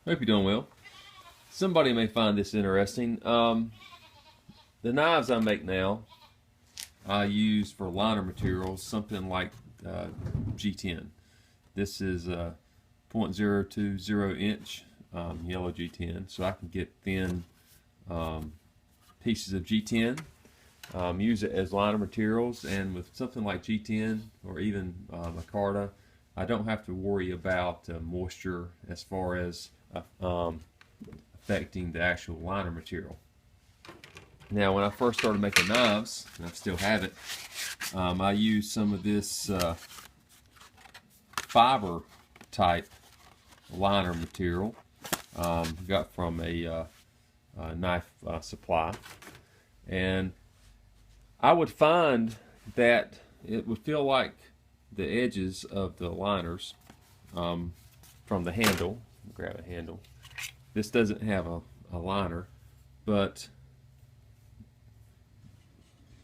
Hope you're doing well. Somebody may find this interesting. The knives I make now, I use for liner materials something like G10. This is a .020 inch yellow G10, so I can get thin pieces of G10, use it as liner materials, and with something like G10 or even micarta, I don't have to worry about moisture as far as affecting the actual liner material. Now, when I first started making knives, and I still have it, I used some of this fiber type liner material got from a knife supply, and I would find that it would feel like the edges of the liners from the handle. Grab a handle. This doesn't have a liner, but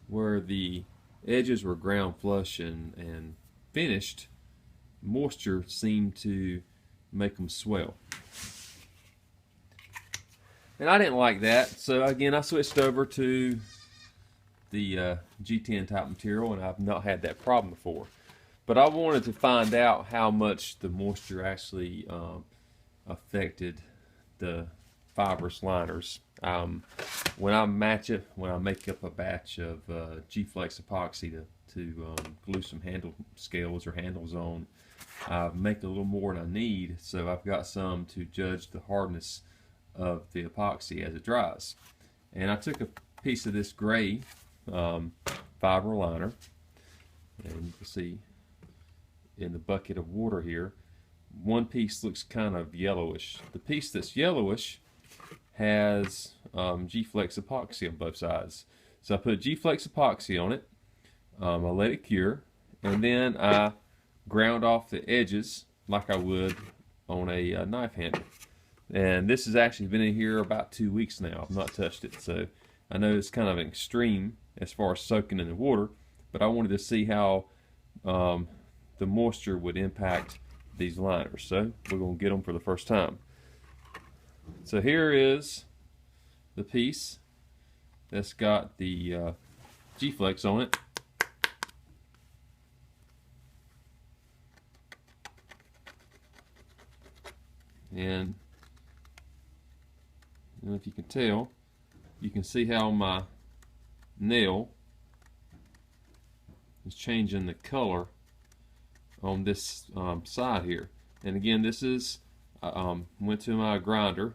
where the edges were ground flush and finished, moisture seemed to make them swell. And I didn't like that, so again I switched over to the G10 type material, and I've not had that problem before. But I wanted to find out how much the moisture actually affected the fibrous liners. When I make up a batch of G-Flex epoxy to glue some handle scales or handles on, I make a little more than I need, so I've got some to judge the hardness of the epoxy as it dries. And I took a piece of this gray fiber liner, and you can see in the bucket of water here, one piece looks kind of yellowish. The piece that's yellowish has G-Flex epoxy on both sides. So I put G-Flex epoxy on it, I let it cure, and then I ground off the edges like I would on a knife handle. And this has actually been in here about 2 weeks now. I've not touched it, so I know it's kind of extreme as far as soaking in the water, but I wanted to see how the moisture would impact these liners. So we're going to get them for the first time. So here is the piece that's got the G-Flex on it. And if you can tell, you can see how my nail is changing the color on this side here. And again, this is went to my grinder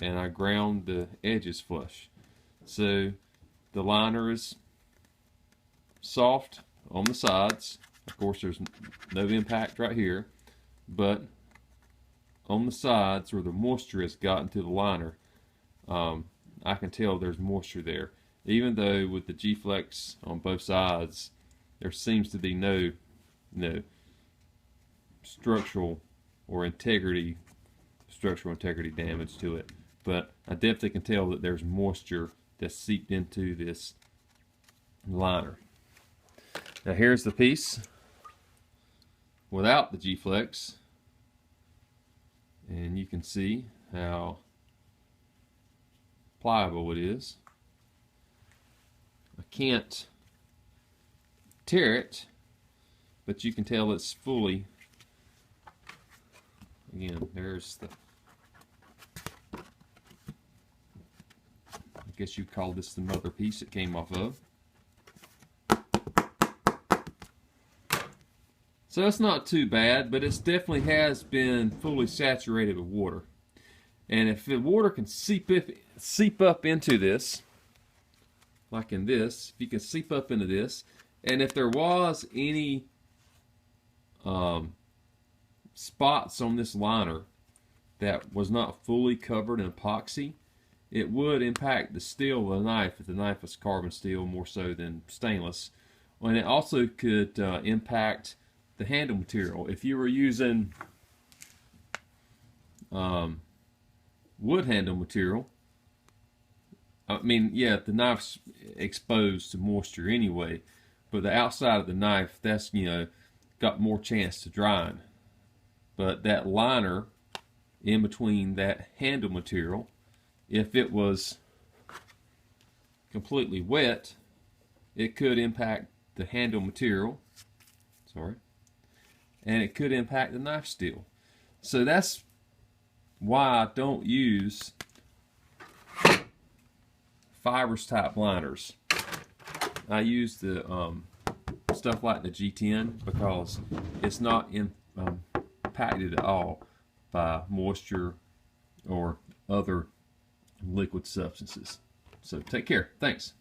and I ground the edges flush. So the liner is soft on the sides. Of course, there's no impact right here, but on the sides where the moisture has gotten to the liner, I can tell there's moisture there. Even though with the G-Flex on both sides, there seems to be no structural integrity damage to it. But I definitely can tell that there's moisture that's seeped into this liner. Now here's the piece without the G-Flex, and you can see how pliable it is. I can't tear it, but you can tell it's fully, again, there's the, I guess you'd call this the mother piece it came off of. So it's not too bad, but it definitely has been fully saturated with water. And if the water can seep up into this, like in this, if you can seep up into this, and if there was any spots on this liner that was not fully covered in epoxy, it would impact the steel of the knife if the knife was carbon steel more so than stainless. And it also could impact the handle material. If you were using wood handle material, I mean, yeah, the knife's exposed to moisture anyway, but the outside of the knife, that's, got more chance to drying. But that liner in between that handle material. If it was completely wet, it could impact the handle material, and it could impact the knife steel. So that's why I don't use fibers type liners. I use the stuff like the G10 because it's not impacted at all by moisture or other liquid substances. So take care. Thanks.